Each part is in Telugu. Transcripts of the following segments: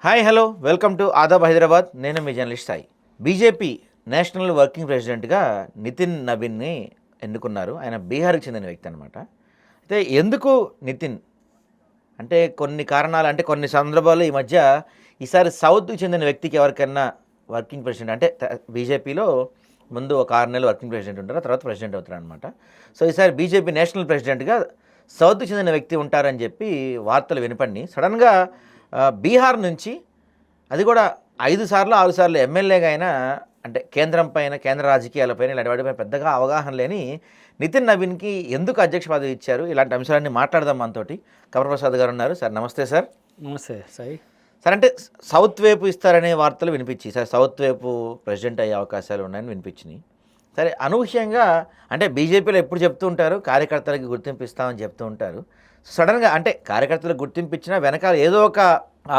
Hi hello welcome to Aadab Hyderabad. నేను మీ journalist Sai. BJP national working ప్రెసిడెంట్గా నితిన్ నబీన్ని ఎన్నుకున్నారు. ఆయన బీహార్కి చెందిన వ్యక్తి అనమాట. అయితే ఎందుకు నితిన్ అంటే కొన్ని కారణాలు, అంటే కొన్ని సందర్భాల్లో ఈ మధ్య ఈసారి సౌత్కి చెందిన వ్యక్తికి ఎవరికైనా వర్కింగ్ ప్రెసిడెంట్ అంటే బీజేపీలో ముందు ఒక 6 నెలలు వర్కింగ్ ప్రెసిడెంట్ ఉంటారు, తర్వాత ప్రెసిడెంట్ అవుతారు అనమాట. సో ఈసారి బీజేపీ నేషనల్ ప్రెసిడెంట్గా సౌత్కి చెందిన వ్యక్తి ఉంటారని చెప్పి వార్తలు వినపడినాయి. సడన్గా బీహార్ నుంచి, అది కూడా 5 సార్లు 6 సార్లు ఎమ్మెల్యేగా అయినా, అంటే కేంద్రం పైన, కేంద్ర రాజకీయాలపైన ఇలాంటి వాటిపైన పెద్దగా అవగాహన లేని నితిన్ నబీన్కి ఎందుకు అధ్యక్ష పదవి ఇచ్చారు? ఇలాంటి అంశాలన్నీ మాట్లాడదాం. మనతోటి కమర్ ప్రసాద్ గారు ఉన్నారు. సార్ నమస్తే. సార్ నమస్తే సాయి. సార్, అంటే సౌత్ వైపు ఇస్తారనే వార్తలు వినిపించి, సార్ సౌత్ వైపు ప్రెసిడెంట్ అయ్యే అవకాశాలు ఉన్నాయని వినిపించినాయి. సరే, అనూహ్యంగా అంటే బీజేపీలో ఎప్పుడు చెప్తూ ఉంటారు కార్యకర్తలకి గుర్తింపు ఇస్తామని చెప్తూ ఉంటారు. సడన్గా అంటే కార్యకర్తలకు గుర్తింపు ఇచ్చినా వెనకాల ఏదో ఒక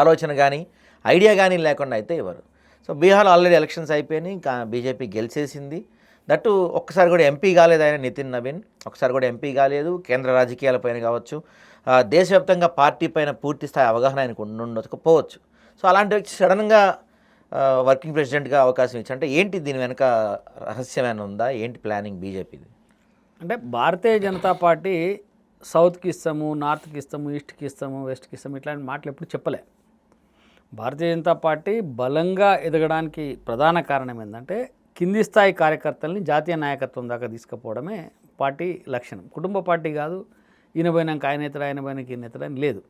ఆలోచన కానీ ఐడియా కానీ లేకుండా అయితే ఇవ్వరు. సో బీహార్లో ఆల్రెడీ ఎలక్షన్స్ అయిపోయినాయి, ఇంకా బీజేపీ గెలిచేసింది. దట్టు ఒక్కసారి కూడా ఎంపీ కాలేదు ఆయన నితిన్ నబీన్, ఒకసారి కూడా ఎంపీ కాలేదు. కేంద్ర రాజకీయాలపైన కావచ్చు, దేశవ్యాప్తంగా పార్టీ పైన పూర్తి స్థాయి అవగాహన ఆయనకు ఉండకపోవచ్చు. సో అలాంటి వ్యక్తి సడన్గా వర్కింగ్ ప్రెసిడెంట్గా అవకాశం ఇచ్చి, అంటే ఏంటి దీని వెనక రహస్యమైన ఉందా? ఏంటి ప్లానింగ్ బీజేపీది? అంటే భారతీయ జనతా పార్టీ సౌత్కి ఇస్తాము, నార్త్కి ఇస్తాము, ఈస్ట్కి ఇస్తాము, వెస్ట్కి ఇస్తాము ఇట్లాంటి మాటలు ఎప్పుడు చెప్పలే. భారతీయ జనతా పార్టీ బలంగా ఎదగడానికి ప్రధాన కారణం ఏంటంటే కింది స్థాయి కార్యకర్తల్ని జాతీయ నాయకత్వం దాకా తీసుకుపోవడమే పార్టీ లక్షణం. కుటుంబ పార్టీ కాదు, ఈయన పోయినాక ఆయన ఇతడు, ఆయన పోయినాక ఈయన ఇతడు అని లేదు.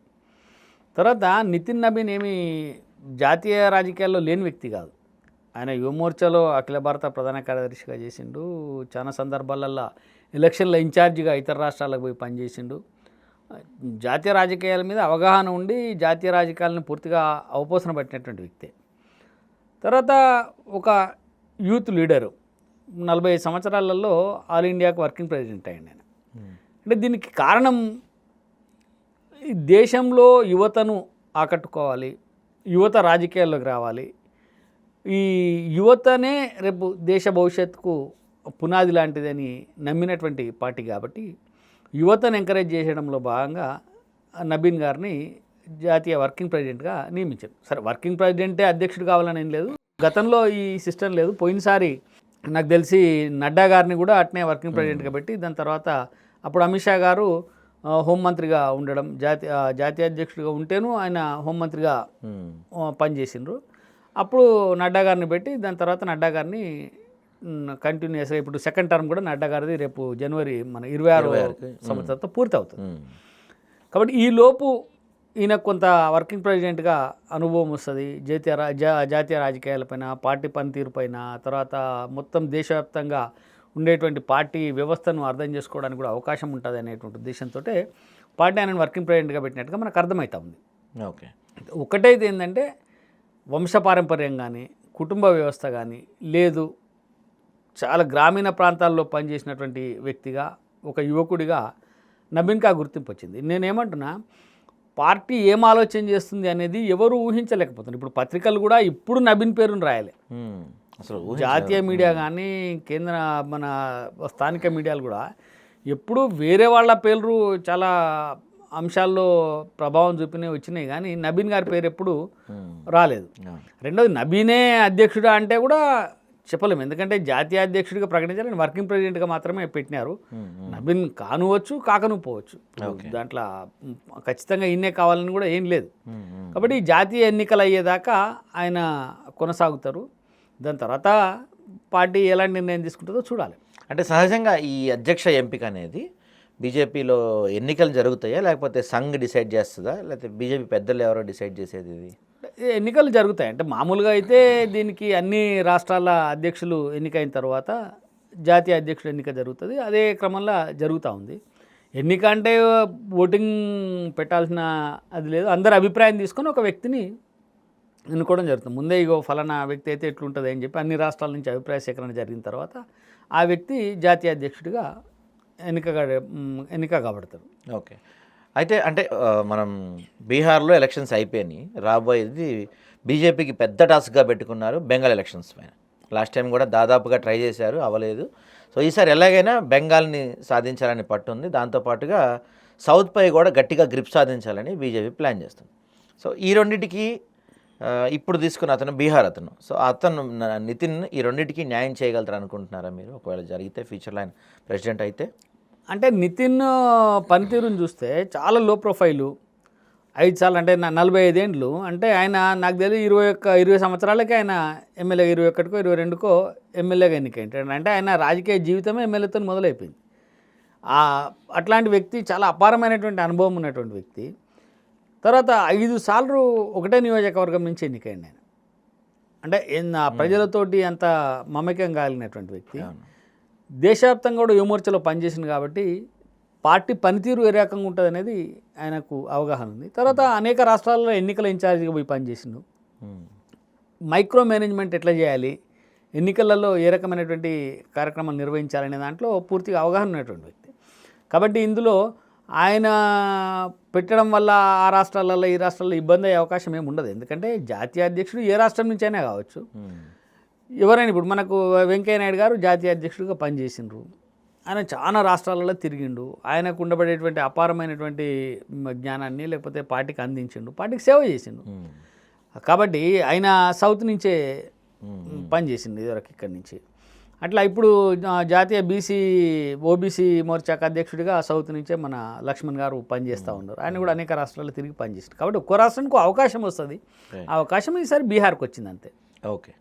తర్వాత నితిన్ నబీన్ ఏమీ జాతీయ రాజకీయాల్లో లేని వ్యక్తి కాదు. ఆయన యువమోర్చాలో అఖిల భారత ప్రధాన కార్యదర్శిగా చేసిండు. చాలా సందర్భాలల్లో ఎలక్షన్ల ఇన్ఛార్జిగా ఇతర రాష్ట్రాలకు పోయి పనిచేసిండు. జాతీయ రాజకీయాల మీద అవగాహన ఉండి జాతీయ రాజకీయాలను పూర్తిగా అవపోసన పట్టినటువంటి వ్యక్తే. తర్వాత ఒక యూత్ లీడరు, 45 సంవత్సరాలలో ఆల్ ఇండియాకు వర్కింగ్ ప్రెసిడెంట్ అయ్యండి ఆయన. అంటే దీనికి కారణం దేశంలో యువతను ఆకట్టుకోవాలి, యువత రాజకీయాల్లోకి రావాలి, ఈ యువతనే రేపు దేశ భవిష్యత్తుకు పునాది లాంటిదని నమ్మినటువంటి పార్టీ కాబట్టి యువతను ఎంకరేజ్ చేయడంలో భాగంగా నబీన్ గారిని జాతీయ వర్కింగ్ ప్రెసిడెంట్గా నియమించారు. సరే, వర్కింగ్ ప్రెసిడెంటే అధ్యక్షుడు కావాలని ఏం లేదు, గతంలో ఈ సిస్టమ్ లేదు. పోయినసారి నాకు తెలిసి నడ్డా గారిని కూడా అట్నే వర్కింగ్ ప్రెసిడెంట్గా పెట్టి, దాని తర్వాత అప్పుడు అమిత్ షా గారు హోంమంత్రిగా ఉండడం, జాతీయ అధ్యక్షుడిగా ఉంటేను ఆయన హోంమంత్రిగా పనిచేసిండ్రు. అప్పుడు నడ్డా గారిని పెట్టి, దాని తర్వాత నడ్డా గారిని కంటిన్యూస్గా ఇప్పుడు సెకండ్ టర్మ్ కూడా నడ్డా గారిది రేపు జనవరి మన 26వ సంవత్సరంతో పూర్తి అవుతుంది. కాబట్టి ఈ లోపు ఈయన కొంత వర్కింగ్ ప్రెసిడెంట్గా అనుభవం వస్తుంది. జాతీయ రాజకీయాలపైన, పార్టీ పనితీరు పైన, తర్వాత మొత్తం దేశవ్యాప్తంగా ఉండేటువంటి పార్టీ వ్యవస్థను అర్థం చేసుకోవడానికి కూడా అవకాశం ఉంటుంది అనేటువంటి ఉద్దేశంతో పార్టీ ఆయన వర్కింగ్ ప్రెసిడెంట్గా పెట్టినట్టుగా మనకు అర్థమవుతా ఉంది. ఓకే, ఒకటైతే ఏంటంటే వంశపారంపర్యం కానీ, కుటుంబ వ్యవస్థ కానీ లేదు, చాలా గ్రామీణ ప్రాంతాల్లో పనిచేసినటువంటి వ్యక్తిగా, ఒక యువకుడిగా నబీన్కి ఆ గుర్తింపు వచ్చింది. నేనేమంటున్నా, పార్టీ ఏం ఆలోచన చేస్తుంది అనేది ఎవరు ఊహించలేకపోతున్నారు. ఇప్పుడు పత్రికలు కూడా ఇప్పుడు నబీన్ పేరును రాయాలి. అసలు జాతీయ మీడియా కానీ, కేంద్ర మన స్థానిక మీడియాలు కూడా ఎప్పుడు వేరే వాళ్ళ పేర్లు చాలా అంశాల్లో ప్రభావం చూపినవి వచ్చినాయి, కానీ నబీన్ గారి పేరు ఎప్పుడు రాలేదు. రెండోది, నబీనే అధ్యక్షుడా అంటే కూడా చెప్పలేము, ఎందుకంటే జాతీయ అధ్యక్షుడిగా ప్రకటించాలని వర్కింగ్ ప్రెసిడెంట్గా మాత్రమే పెట్టినారు. నబీన్ కానువచ్చు, కాకనుపోవచ్చు, దాంట్లో ఖచ్చితంగా ఇన్నే కావాలని కూడా ఏం లేదు. కాబట్టి జాతీయ ఎన్నికలు అయ్యేదాకా ఆయన కొనసాగుతారు. దాని తర్వాత పార్టీ ఎలాంటి నిర్ణయం తీసుకుంటుందో చూడాలి. అంటే సహజంగా ఈ అధ్యక్ష ఎంపిక అనేది బీజేపీలో ఎన్నికలు జరుగుతాయా, లేకపోతే సంఘ్ డిసైడ్ చేస్తుందా, లేకపోతే బీజేపీ పెద్దలు ఎవరో డిసైడ్ చేసేది? ఇది ఎన్నికలు జరుగుతాయి. అంటే మామూలుగా అయితే దీనికి అన్ని రాష్ట్రాల అధ్యక్షులు ఎన్నికైన తర్వాత జాతీయ అధ్యక్షుడు ఎన్నిక జరుగుతుంది. అదే క్రమంలో జరుగుతూ ఉంది. ఎన్నిక అంటే ఓటింగ్ పెట్టాల్సిన అది లేదు, అందరి అభిప్రాయం తీసుకొని ఒక వ్యక్తిని ఎన్నుకోవడం జరుగుతుంది. ముందే ఇగో ఫలానా వ్యక్తి అయితే ఎట్లుంటుంది అని చెప్పి అన్ని రాష్ట్రాల నుంచి అభిప్రాయ సేకరణ జరిగిన తర్వాత ఆ వ్యక్తి జాతీయ అధ్యక్షుడిగా ఎన్నిక కాబడతారు. ఓకే, అయితే అంటే మనం బీహార్లో ఎలక్షన్స్ అయిపోయినాయి, రాబోయేది బీజేపీకి పెద్ద టాస్క్గా పెట్టుకున్నారు బెంగాల్ ఎలక్షన్స్ పైన. లాస్ట్ టైం కూడా దాదాపుగా ట్రై చేశారు, అవ్వలేదు. సో ఈసారి ఎలాగైనా బెంగాల్ని సాధించాలని పట్టుంది. దాంతోపాటుగా సౌత్ పై కూడా గట్టిగా గ్రిప్ సాధించాలని బీజేపీ ప్లాన్ చేస్తుంది. సో ఈ రెండింటికి ఇప్పుడు తీసుకున్న అతను బీహార్ అతను. సో అతను నితిన్ ఈ రెండింటికి న్యాయం చేయగలుగుతారు అనుకుంటున్నారా మీరు? ఒకవేళ జరిగితే ఫ్యూచర్లో ఆయన ప్రెసిడెంట్ అయితే? అంటే నితిన్ పనితీరుని చూస్తే చాలా లో ప్రొఫైలు, 5 సార్లు అంటే 45 ఏండ్లు, అంటే ఆయన నాకు తెలియదు 20 సంవత్సరాలకి ఆయన ఎమ్మెల్యేగా 21కో 22కో ఎమ్మెల్యేగా ఎన్నికైంటాడు. అంటే ఆయన రాజకీయ జీవితమే ఎమ్మెల్యేతో మొదలైపోయింది. అట్లాంటి వ్యక్తి, చాలా అపారమైనటువంటి అనుభవం ఉన్నటువంటి వ్యక్తి. తర్వాత 5 సార్లు ఒకటే నియోజకవర్గం నుంచి ఎన్నికైంది ఆయన. అంటే ప్రజలతోటి అంత మమేకం కలిగినటువంటి వ్యక్తి. దేశవ్యాప్తంగా కూడా యువమోర్చలో పనిచేసింది కాబట్టి పార్టీ పనితీరు ఏ రకంగా ఉంటుంది అనేది ఆయనకు అవగాహన ఉంది. తర్వాత అనేక రాష్ట్రాల్లో ఎన్నికల ఇన్ఛార్జిగా పోయి పనిచేసిండు. మైక్రో మేనేజ్మెంట్ ఎట్లా చేయాలి, ఎన్నికలలో ఏ రకమైనటువంటి కార్యక్రమాలు నిర్వహించాలనే దాంట్లో పూర్తిగా అవగాహన ఉన్నటువంటి వ్యక్తి. కాబట్టి ఇందులో ఆయన పెట్టడం వల్ల ఆ రాష్ట్రాలలో ఈ రాష్ట్రాల్లో ఇబ్బంది అయ్యే అవకాశం ఏమి ఉండదు. ఎందుకంటే జాతీయ అధ్యక్షుడు ఏ రాష్ట్రం నుంచి అయినా కావచ్చు. ఎవరైనా ఇప్పుడు మనకు వెంకయ్య నాయుడు గారు జాతీయ అధ్యక్షుడిగా పనిచేసిండ్రు. ఆయన చాలా రాష్ట్రాలలో తిరిగిండు. ఆయనకు ఉండబడేటువంటి అపారమైనటువంటి జ్ఞానాన్ని లేకపోతే పార్టీకి అందించిండు, పార్టీకి సేవ చేసిండు. కాబట్టి ఆయన సౌత్ నుంచే పనిచేసిండు ఇదివరకు ఇక్కడి నుంచి. అట్లా ఇప్పుడు జాతీయ ఓబీసీ మోర్చాకు అధ్యక్షుడిగా సౌత్ నుంచే మన లక్ష్మణ్ గారు పనిచేస్తూ ఉన్నారు. ఆయన కూడా అనేక రాష్ట్రాల్లో తిరిగి పనిచేస్తారు. కాబట్టి ఒక్కో రాష్ట్రానికి అవకాశం వస్తుంది. ఆ అవకాశం ఈసారి బీహార్కి వచ్చింది అంతే. ఓకే.